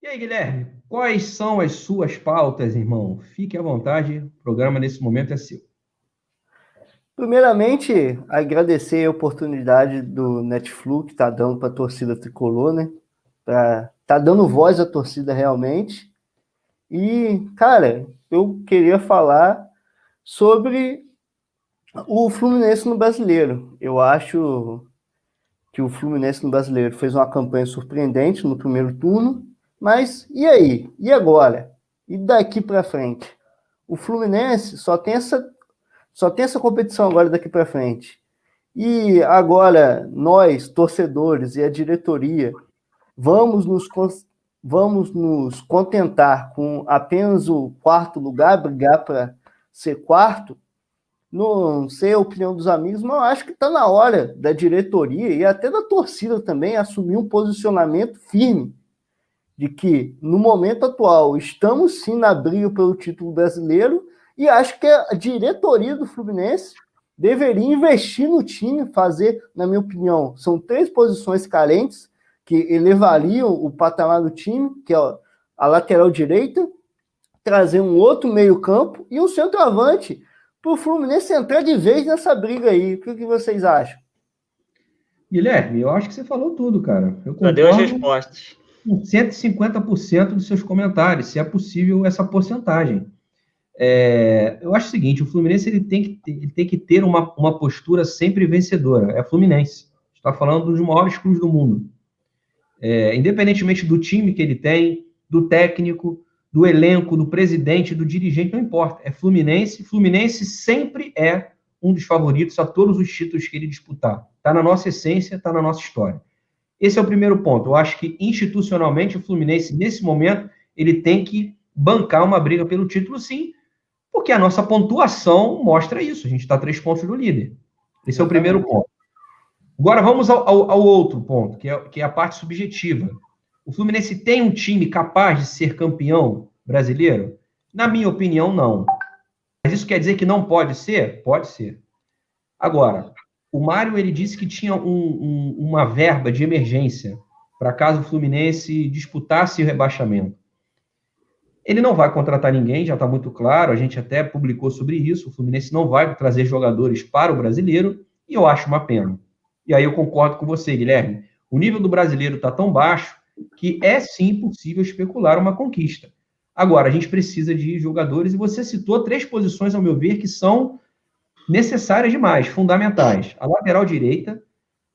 E aí, Guilherme, quais são as suas pautas, irmão? Fique à vontade, o programa nesse momento é seu. Primeiramente, agradecer a oportunidade do Netflix que está dando para a torcida tricolor, né? Tá dando voz à torcida realmente. E, cara, eu queria falar sobre o Fluminense no Brasileiro. Eu acho que o Fluminense no Brasileiro fez uma campanha surpreendente no primeiro turno, mas e aí? E agora? E daqui para frente? O Fluminense só tem essa competição agora daqui para frente. E agora, nós, torcedores e a diretoria, vamos nos, vamos nos contentar com apenas o quarto lugar, brigar para ser quarto? Não sei a opinião dos amigos, mas eu acho que está na hora da diretoria e até da torcida também assumir um posicionamento firme de que, no momento atual, estamos sim na briga pelo título brasileiro e acho que a diretoria do Fluminense deveria investir no time, fazer, na minha opinião, são 3 posições carentes que elevariam o patamar do time, que é a lateral direita, trazer um outro meio-campo e um centroavante para o Fluminense entrar de vez nessa briga aí. O que vocês acham? Guilherme, eu acho que você falou tudo, cara. Eu Já deu as concordo respostas. com 150% dos seus comentários, se é possível essa porcentagem. Eu acho o seguinte, o Fluminense ele tem que ter uma postura sempre vencedora. É Fluminense. Está falando dos maiores clubes do mundo. Independentemente do time que ele tem, do técnico, do elenco, do presidente, do dirigente, não importa. É Fluminense. Fluminense sempre é um dos favoritos a todos os títulos que ele disputar. Está na nossa essência, está na nossa história. Esse é o primeiro ponto. Eu acho que, institucionalmente, o Fluminense, nesse momento, ele tem que bancar uma briga pelo título, sim, porque a nossa pontuação mostra isso. A gente está a 3 pontos do líder. Esse é o primeiro ponto. Agora vamos ao outro ponto, que é a parte subjetiva. O Fluminense tem um time capaz de ser campeão brasileiro? Na minha opinião, não. Mas isso quer dizer que não pode ser? Pode ser. Agora, o Mário ele disse que tinha uma verba de emergência para caso o Fluminense disputasse o rebaixamento. Ele não vai contratar ninguém, já está muito claro, a gente até publicou sobre isso, o Fluminense não vai trazer jogadores para o brasileiro, e eu acho uma pena. E aí eu concordo com você, Guilherme. O nível do brasileiro está tão baixo que é sim possível especular uma conquista. Agora, a gente precisa de jogadores, e você citou 3 posições, ao meu ver, que são necessárias demais, fundamentais. A lateral direita,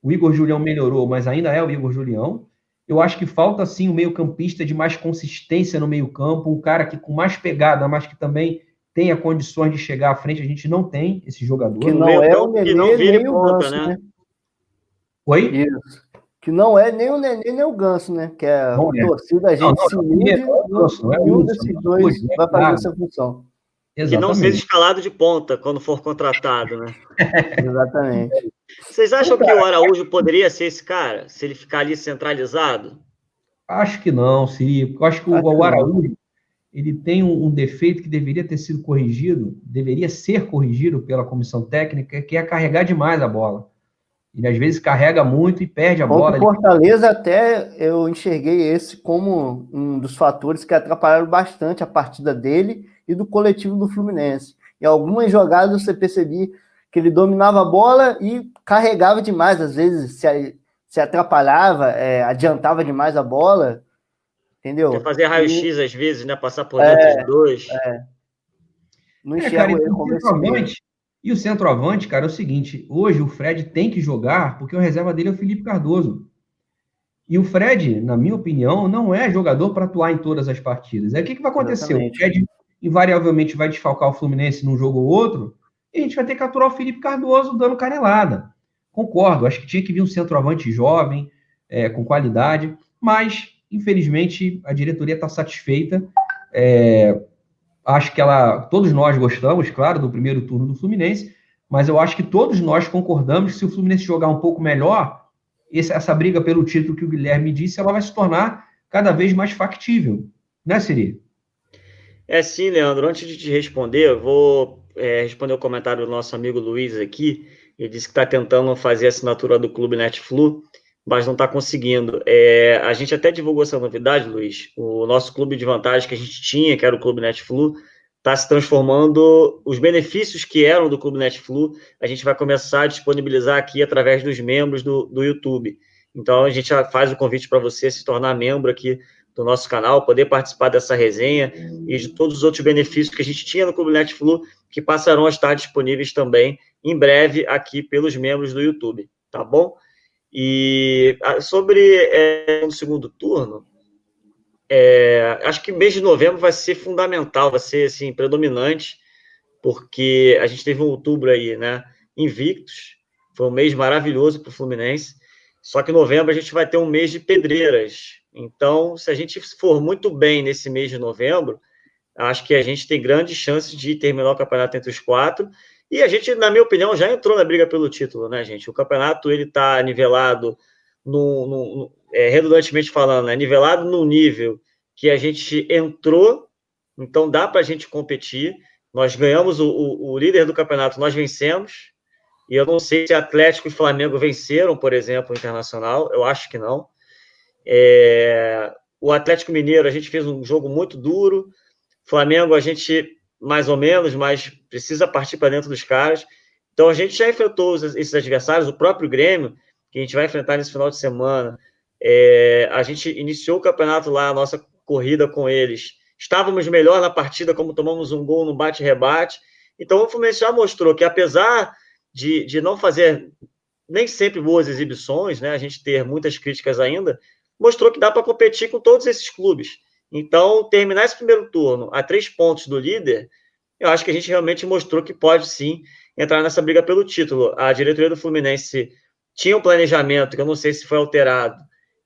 o Igor Julião melhorou, mas ainda é o Igor Julião. Eu acho que falta, sim, um meio-campista de mais consistência no meio-campo, um cara que com mais pegada, mas que também tenha condições de chegar à frente. A gente não tem esse jogador. Que não é o Nenê, não vire nem o ponta, Ganso, né? Oi? Isso. Que não é nem o Nenê, nem o Ganso, né? Que a torcida, a gente se ilude, nenhum desses dois vai fazer essa função. Que não seja escalado de ponta quando for contratado, né? Exatamente. Vocês acham que o Araújo poderia ser esse cara, se ele ficar ali centralizado? Acho que não, Siri. Eu acho que o Araújo ele tem um defeito que deveria ter sido corrigido, deveria ser corrigido pela comissão técnica, que é carregar demais a bola. Ele às vezes carrega muito e perde a bola. O Fortaleza até eu enxerguei esse como um dos fatores que atrapalharam bastante a partida dele e do coletivo do Fluminense. Em algumas jogadas você percebia que ele dominava a bola e carregava demais, às vezes se atrapalhava, adiantava demais a bola, entendeu? Quer fazer raio-x às vezes, né? Passar por dentro dos dois. Não enxergo ele como esse meio. E o centroavante, cara, é o seguinte, hoje o Fred tem que jogar porque o reserva dele é o Felipe Cardoso. E o Fred, na minha opinião, não é jogador para atuar em todas as partidas. Aí o que vai acontecer? Exatamente. O Fred invariavelmente vai desfalcar o Fluminense num jogo ou outro, e a gente vai ter que aturar o Felipe Cardoso dando canelada. Concordo, acho que tinha que vir um centroavante jovem, com qualidade, mas, infelizmente, a diretoria está satisfeita. Acho que todos nós gostamos, claro, do primeiro turno do Fluminense, mas eu acho que todos nós concordamos que se o Fluminense jogar um pouco melhor, essa briga pelo título que o Guilherme disse, ela vai se tornar cada vez mais factível. Né, Siri? Sim, Leandro. Antes de te responder, eu vou responder o comentário do nosso amigo Luiz aqui. Ele disse que está tentando fazer a assinatura do Clube Netflu. mas não está conseguindo. A gente até divulgou essa novidade, Luiz. O nosso clube de vantagem que a gente tinha, que era o Clube Netflu, está se transformando. Os benefícios que eram do Clube Netflu, a gente vai começar a disponibilizar aqui através dos membros do YouTube. Então, a gente já faz o convite para você se tornar membro aqui do nosso canal, poder participar dessa resenha e de todos os outros benefícios que a gente tinha no Clube Netflu, que passarão a estar disponíveis também em breve aqui pelos membros do YouTube, tá bom? E sobre o segundo turno, acho que mês de novembro vai ser fundamental, vai ser assim, predominante, porque a gente teve um outubro aí, né, invictos, foi um mês maravilhoso para o Fluminense, só que em novembro a gente vai ter um mês de pedreiras. Então, se a gente for muito bem nesse mês de novembro, acho que a gente tem grandes chances de terminar o campeonato entre os 4. E a gente, na minha opinião, já entrou na briga pelo título, né, gente? O campeonato, ele está nivelado, redundantemente falando, né, nivelado no nível que a gente entrou, então dá para a gente competir. Nós ganhamos o líder do campeonato, nós vencemos, e eu não sei se Atlético e Flamengo venceram, por exemplo, o Internacional, eu acho que não. O Atlético Mineiro, a gente fez um jogo muito duro, Flamengo, a gente mais ou menos, mas precisa partir para dentro dos caras. Então, a gente já enfrentou esses adversários, o próprio Grêmio, que a gente vai enfrentar nesse final de semana. A gente iniciou o campeonato lá, a nossa corrida com eles. Estávamos melhor na partida, como tomamos um gol no bate-rebate. Então, o Fluminense já mostrou que, apesar de não fazer nem sempre boas exibições, né, a gente ter muitas críticas ainda, mostrou que dá para competir com todos esses clubes. Então, terminar esse primeiro turno a 3 pontos do líder, eu acho que a gente realmente mostrou que pode, sim, entrar nessa briga pelo título. A diretoria do Fluminense tinha um planejamento, que eu não sei se foi alterado,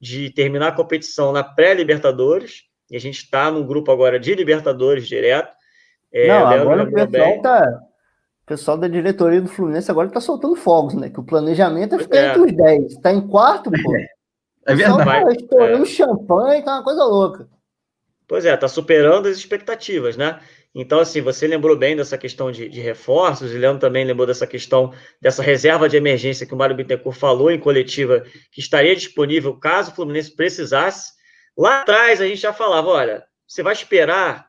de terminar a competição na pré-Libertadores, e a gente está num grupo agora de Libertadores direto. Não, agora o pessoal da diretoria do Fluminense agora está soltando fogos, né? Que o planejamento é ficar entre os 10. Está em quarto, pô. É verdade. Tá estourando champanhe, tá uma coisa louca. Pois está superando as expectativas, né? Então, assim, você lembrou bem dessa questão de reforços, e Leandro também lembrou dessa questão dessa reserva de emergência que o Mário Bittencourt falou em coletiva, que estaria disponível caso o Fluminense precisasse. Lá atrás, a gente já falava, olha, você vai esperar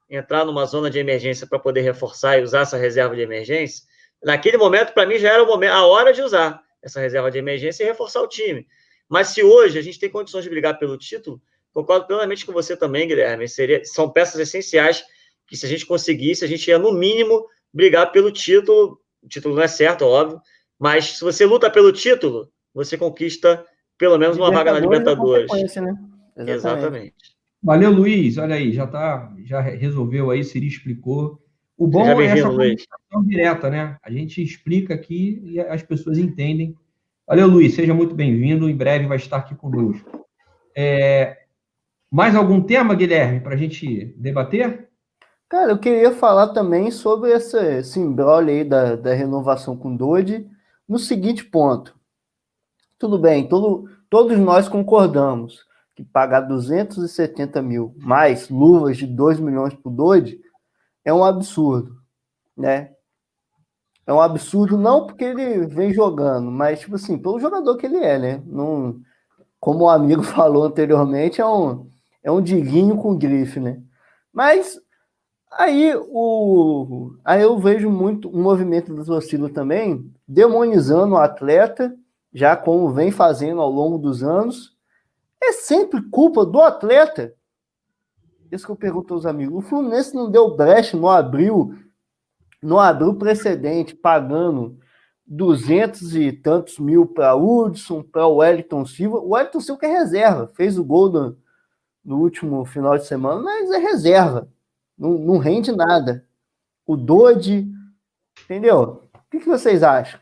entrar numa zona de emergência para poder reforçar e usar essa reserva de emergência? Naquele momento, para mim, já era a hora de usar essa reserva de emergência e reforçar o time. Mas se hoje a gente tem condições de brigar pelo título, concordo plenamente com você também, Guilherme, são peças essenciais que, se a gente conseguisse, a gente ia, no mínimo, brigar pelo título. O título não é certo, óbvio, mas se você luta pelo título, você conquista pelo menos uma vaga na Libertadores. Né? Exatamente. Valeu, Luiz. Olha aí, já resolveu aí, Siri explicou. O bom é essa comunicação direta, né? A gente explica aqui e as pessoas entendem. Valeu, Luiz. Seja muito bem-vindo. Em breve vai estar aqui conosco. Mais algum tema, Guilherme, para a gente debater? Cara, eu queria falar também sobre esse imbróglio aí da renovação com o Dodi, no seguinte ponto. Tudo bem, todos nós concordamos que pagar 270 mil mais luvas de 2 milhões para o Dodi é um absurdo, né? É um absurdo não porque ele vem jogando, mas, tipo assim, pelo jogador que ele é, né? Não, como o amigo falou anteriormente, é um diguinho com grife, né? Mas aí eu vejo muito um movimento da torcida também demonizando o atleta, já como vem fazendo ao longo dos anos. É sempre culpa do atleta. Isso que eu pergunto aos amigos. O Fluminense não deu brecha, não abriu precedente, pagando 200 e tantos mil para Hudson, para o Wellington Silva. O Wellington Silva é reserva, fez o gol no último final de semana, mas é reserva, não rende nada. O Dodi, entendeu? O que vocês acham?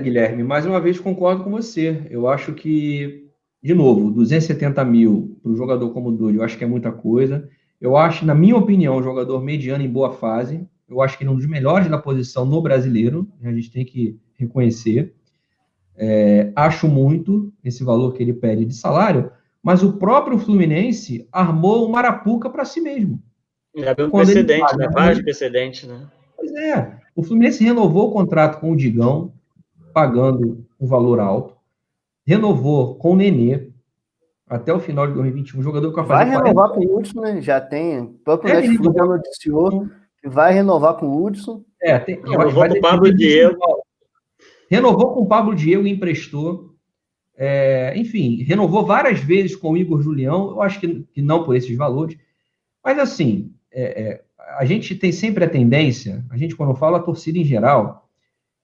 Guilherme, mais uma vez concordo com você. Eu acho que, de novo, 270 mil para um jogador como o Dodi, eu acho que é muita coisa. Eu acho, na minha opinião, um jogador mediano em boa fase. Eu acho que ele é um dos melhores da posição no brasileiro, a gente tem que reconhecer. Acho muito esse valor que ele pede de salário, mas o próprio Fluminense armou uma arapuca para si mesmo. Já viu um precedente, né? Vários precedentes, né? Pois o Fluminense renovou o contrato com o Digão, pagando um valor alto. renovou com o Nenê até o final de 2021, um jogador que vai fazer Vai renovar com o Hudson, né? Já tem. O próprio Deve Netflix já renovar. noticiou que vai renovar com o Hudson. Renovou com o Pablo Diego. Renovou com o Pablo Diego e emprestou. Enfim, renovou várias vezes com o Igor Julião. Eu acho que não por esses valores. Mas, assim, a gente tem sempre a tendência, a gente, quando fala a torcida em geral,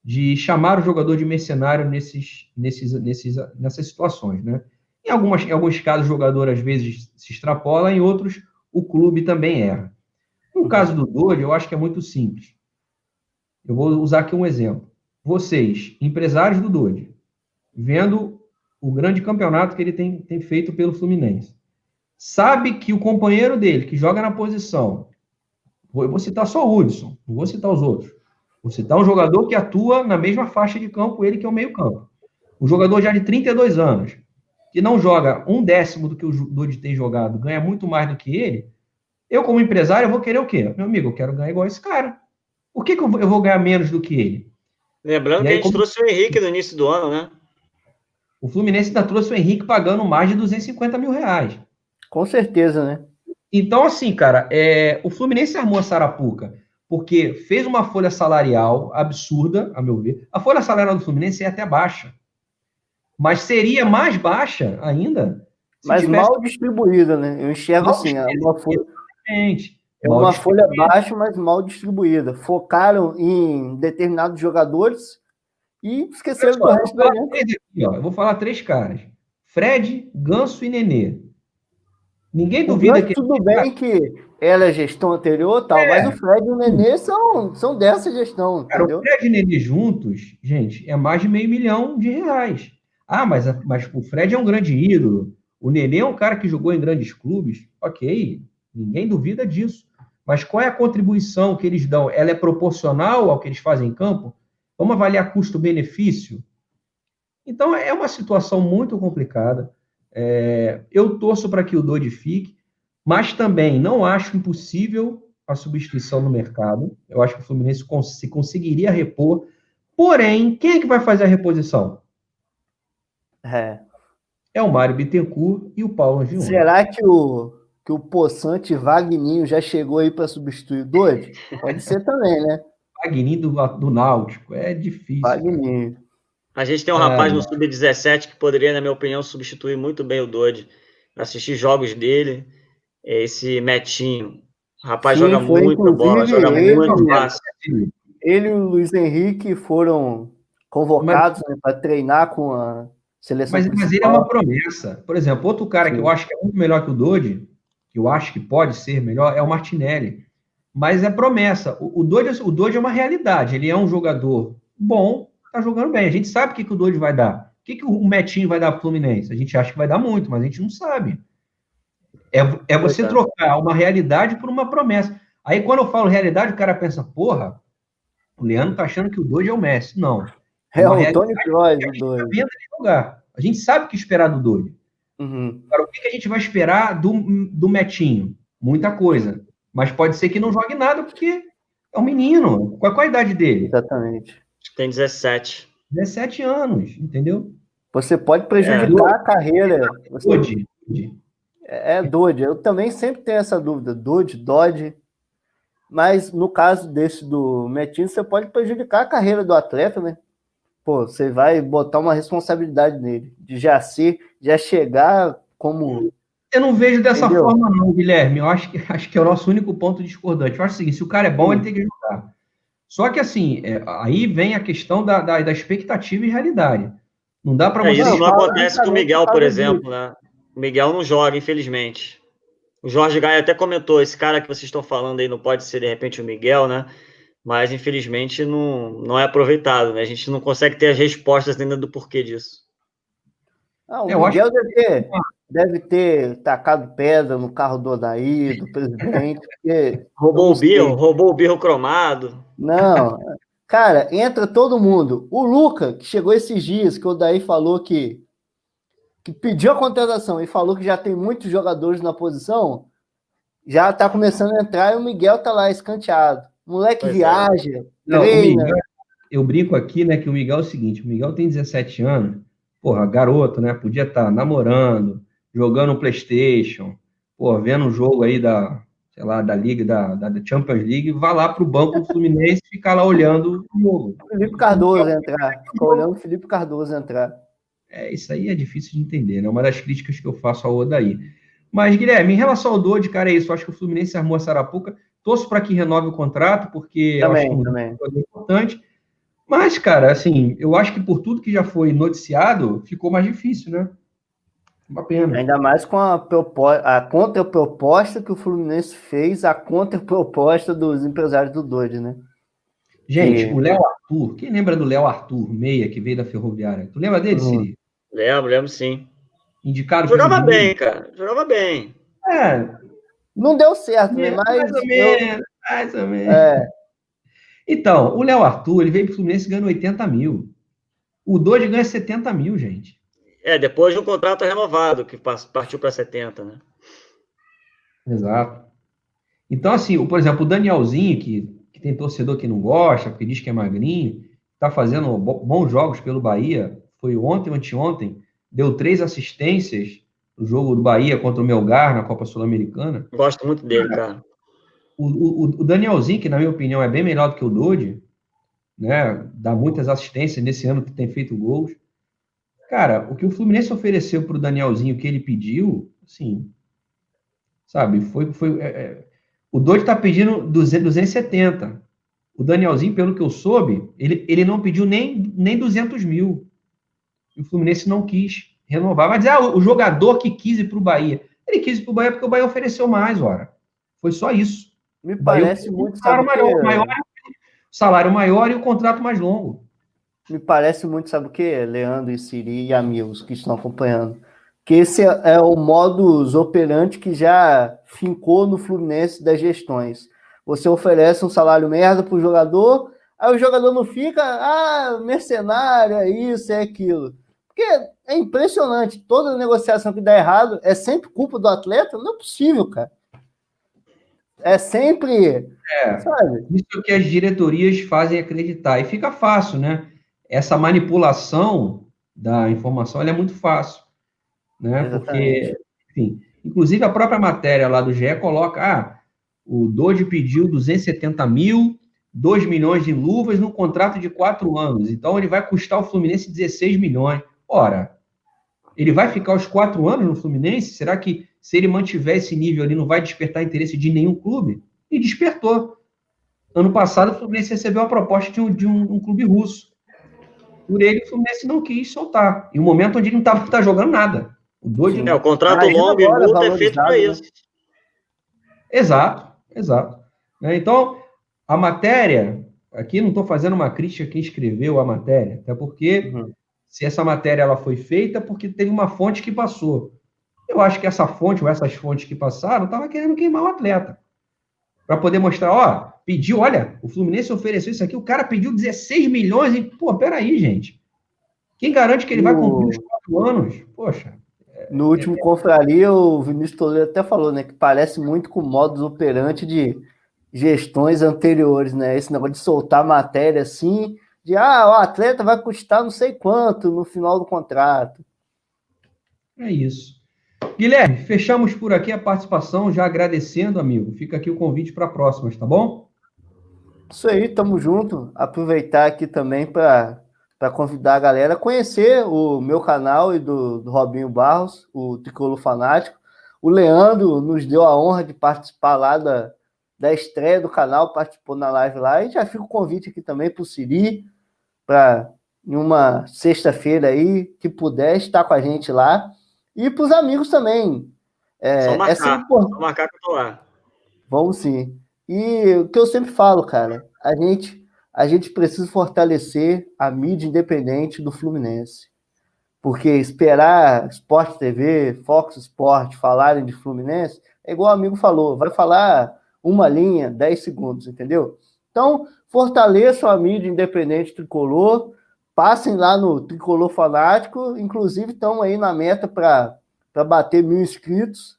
de chamar o jogador de mercenário nessas situações, né? Em alguns casos, o jogador, às vezes, se extrapola, em outros, o clube também erra. No caso do Dodi, eu acho que é muito simples. Eu vou usar aqui um exemplo. Vocês, empresários do Dodi, vendo o grande campeonato que ele tem feito pelo Fluminense, sabe que o companheiro dele, que joga na posição, eu vou citar só o Hudson, não vou citar os outros, vou citar um jogador que atua na mesma faixa de campo, ele que é o meio campo. Um jogador já de 32 anos, que não joga 1/10 do que o Dodi tem jogado, ganha muito mais do que ele, eu, como empresário, eu vou querer o quê? Meu amigo, eu quero ganhar igual esse cara. Por que eu vou ganhar menos do que ele? Lembrando que a gente trouxe o Henrique no início do ano, né? O Fluminense ainda trouxe o Henrique pagando mais de 250 mil reais. Com certeza, né? Então, assim, cara, o Fluminense armou a Sarapuca porque fez uma folha salarial absurda, a meu ver. A folha salarial do Fluminense é até baixa. Mas seria mais baixa ainda se Mas tivesse... mal distribuída, né? Eu enxergo assim, uma folha baixa, mas mal distribuída. Focaram em determinados jogadores e esqueceram do resto do elenco. Eu vou falar 3 caras. Fred, Ganso e Nenê. Ninguém duvida que... Tudo bem que ela é gestão anterior tal, mas o Fred e o Nenê são dessa gestão, cara, entendeu? o Fred e o Nenê juntos, gente, é mais de R$500 mil. Ah, mas o Fred é um grande ídolo. O Nenê é um cara que jogou em grandes clubes. Ok, ninguém duvida disso. Mas qual é a contribuição que eles dão? Ela é proporcional ao que eles fazem em campo? Vamos avaliar custo-benefício? Então, é uma situação muito complicada. Eu torço para que o Dodi fique, mas também não acho impossível a substituição no mercado. Eu acho que o Fluminense conseguiria repor. Porém, quem é que vai fazer a reposição? É o Mário Bittencourt e o Paulo Angione. Será que o Poçante Wagninho já chegou aí para substituir o Dodi? Pode ser também, né? Wagninho do Náutico. É difícil. Wagninho. A gente tem um rapaz no Sub-17 que poderia, na minha opinião, substituir muito bem o Dodi. Assistir jogos dele, esse Metinho. O rapaz joga muita bola, joga muito fácil. Ele e o Luiz Henrique foram convocados para treinar com a seleção principal. Mas ele é uma promessa. Por exemplo, outro cara que eu acho que é muito melhor que o Dodi, que eu acho que pode ser melhor, é o Martinelli. Mas é promessa. O Dodi é uma realidade. Ele é um jogador bom, tá jogando bem. A gente sabe o que o Dodi vai dar. O que o Metinho vai dar para o Fluminense? A gente acha que vai dar muito, mas a gente não sabe. É você trocar uma realidade por uma promessa. Aí, quando eu falo realidade, o cara pensa, porra, o Leandro tá achando que o Dodi é o Messi. Não. O Tony Kroos, o Dodi. A gente sabe o que esperar do Dodi. Agora, o que a gente vai esperar do Metinho? Muita coisa. Mas pode ser que não jogue nada, porque é um menino. Qual é a idade dele? Exatamente. Tem 17. 17 anos, entendeu? Você pode prejudicar a carreira. Dodi. Dodi. Eu também sempre tenho essa dúvida. Dodi. Mas no caso desse do Metinho, você pode prejudicar a carreira do atleta, né? Pô, você vai botar uma responsabilidade nele, de já chegar como... Eu não vejo dessa forma não, Guilherme. Eu acho que é o nosso único ponto discordante. Eu acho o seguinte, se o cara é bom, ele tem que jogar. Só que, assim, aí vem a questão da expectativa e realidade. Não dá para você... Isso não acontece com o Miguel, por exemplo, né? O Miguel não joga, infelizmente. O Jorge Gaia até comentou, esse cara que vocês estão falando aí não pode ser, de repente, o Miguel, né? Mas, infelizmente, não é aproveitado, né? A gente não consegue ter as respostas ainda do porquê disso. O Miguel deve ter tacado pedra no carro do Odair, do presidente. Roubou o birro cromado. Não, cara, entra todo mundo. O Luca, que chegou esses dias, que o Odair falou que pediu a contratação e falou que já tem muitos jogadores na posição, já tá começando a entrar e o Miguel tá lá escanteado. O moleque viaja, treina. Eu brinco aqui, né, que o Miguel é o seguinte, o Miguel tem 17 anos, porra, garoto, né? Podia estar namorando, jogando um PlayStation, porra, vendo um jogo aí sei lá, da Liga, da Champions League, vá lá pro banco do Fluminense e ficar lá olhando o jogo. Felipe Cardoso entrar. Fica olhando o Felipe Cardoso entrar. Isso aí é difícil de entender, né? Uma das críticas que eu faço ao Odair. Mas, Guilherme, em relação ao Dodge, cara, é isso. Eu acho que o Fluminense armou a Sarapuca. Torço para que renove o contrato, porque eu acho que é um importante. Mas, cara, assim, eu acho que por tudo que já foi noticiado, ficou mais difícil, né? Uma pena. Ainda mais com a contraproposta que o Fluminense fez, a contraproposta dos empresários do Dodge, né? Gente, o Léo Arthur, quem lembra do Léo Arthur, meia, que veio da Ferroviária? Tu lembra dele, Siri? Lembro sim. Indicado jogava bem, cara. Jogava bem. Não deu certo, né? Mais ou menos. Então, o Léo Arthur, ele veio pro Fluminense ganhando 80 mil. O Dodge ganha 70 mil, gente. Depois de um contrato renovado, que partiu para 70, né? Exato. Então, assim, por exemplo, o Danielzinho, que tem torcedor que não gosta, porque diz que é magrinho, tá fazendo bons jogos pelo Bahia, foi ontem ou anteontem, deu 3 assistências no jogo do Bahia contra o Melgar, na Copa Sul-Americana. Gosto muito dele, cara. O Danielzinho, que na minha opinião é bem melhor do que o Dodge, né, dá muitas assistências nesse ano que tem feito gols. Cara, o que o Fluminense ofereceu para o Danielzinho, que ele pediu, assim, sabe, o Dodge está pedindo 270. O Danielzinho, pelo que eu soube, ele não pediu nem 200 mil. E o Fluminense não quis renovar. Mas o jogador que quis ir para o Bahia. Ele quis ir para o Bahia porque o Bahia ofereceu mais, ora. Foi só isso. Me parece muito, sabe salário maior e o contrato mais longo. Me parece muito, sabe o quê? Leandro e Siri e amigos que estão acompanhando. Que esse é o modus operandi que já fincou no Fluminense das gestões. Você oferece um salário merda para o jogador, aí o jogador não fica, mercenário, é isso, é aquilo. Porque é impressionante, toda negociação que dá errado é sempre culpa do atleta, não é possível, cara. É sempre, sabe? Isso que as diretorias fazem acreditar. E fica fácil, né? Essa manipulação da informação ela é muito fácil, né? Exatamente. Porque, enfim, inclusive a própria matéria lá do GE coloca, o Dodge pediu 270 mil, 2 milhões de luvas no contrato de 4 anos. Então, ele vai custar ao Fluminense 16 milhões. Ora, ele vai ficar os 4 anos no Fluminense? Será que, se ele mantiver esse nível ali, não vai despertar interesse de nenhum clube? E despertou. Ano passado, o Fluminense recebeu uma proposta de um clube russo. Por ele, o Fluminense não quis soltar. Em um momento onde ele não estava jogando nada. O contrato longo e multa é feito para isso. Exato. Então, a matéria, aqui não estou fazendo uma crítica a quem escreveu a matéria, até porque se essa matéria ela foi feita porque teve uma fonte que passou. Eu acho que essa fonte, ou essas fontes que passaram, estavam querendo queimar o atleta. Para poder mostrar, pediu, olha, o Fluminense ofereceu isso aqui, o cara pediu 16 milhões e, peraí, gente. Quem garante que ele vai cumprir os 4 anos? Poxa. No último Confraria, o Vinícius Toledo até falou, né, que parece muito com o modus operandi de gestões anteriores, né? Esse negócio de soltar matéria assim, de o atleta vai custar não sei quanto no final do contrato. É isso. Guilherme, fechamos por aqui a participação, já agradecendo, amigo. Fica aqui o convite para próximas, tá bom? Isso aí, tamo junto. Aproveitar aqui também para convidar a galera a conhecer o meu canal e do Robinho Barros, o Tricolor Fanático. O Leandro nos deu a honra de participar lá da estreia do canal, participou na live lá, e já fica o convite aqui também para o Siri, para em uma sexta-feira aí, que puder estar com a gente lá, e para os amigos também. Só marcar que eu tô lá. Vamos sim. E o que eu sempre falo, cara, a gente precisa fortalecer a mídia independente do Fluminense. Porque esperar Sport TV, Fox Sport falarem de Fluminense, é igual o amigo falou, vai falar uma linha, 10 segundos, entendeu? Então, fortaleçam a mídia independente tricolor, passem lá no Tricolor Fanático, inclusive estão aí na meta para bater 1.000 inscritos.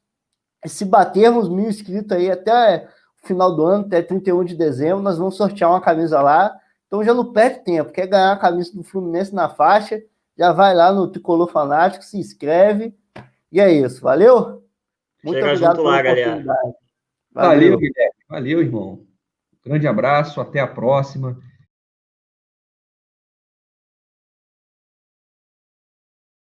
E se batermos 1.000 inscritos aí até o final do ano, até 31 de dezembro, nós vamos sortear uma camisa lá. Então já não perde tempo, quer ganhar a camisa do Fluminense na faixa, já vai lá no Tricolor Fanático, se inscreve. E é isso, valeu? Muito Chega obrigado junto pela lá, galera. oportunidade. Valeu, Guilherme. Valeu, irmão. Grande abraço, até a próxima.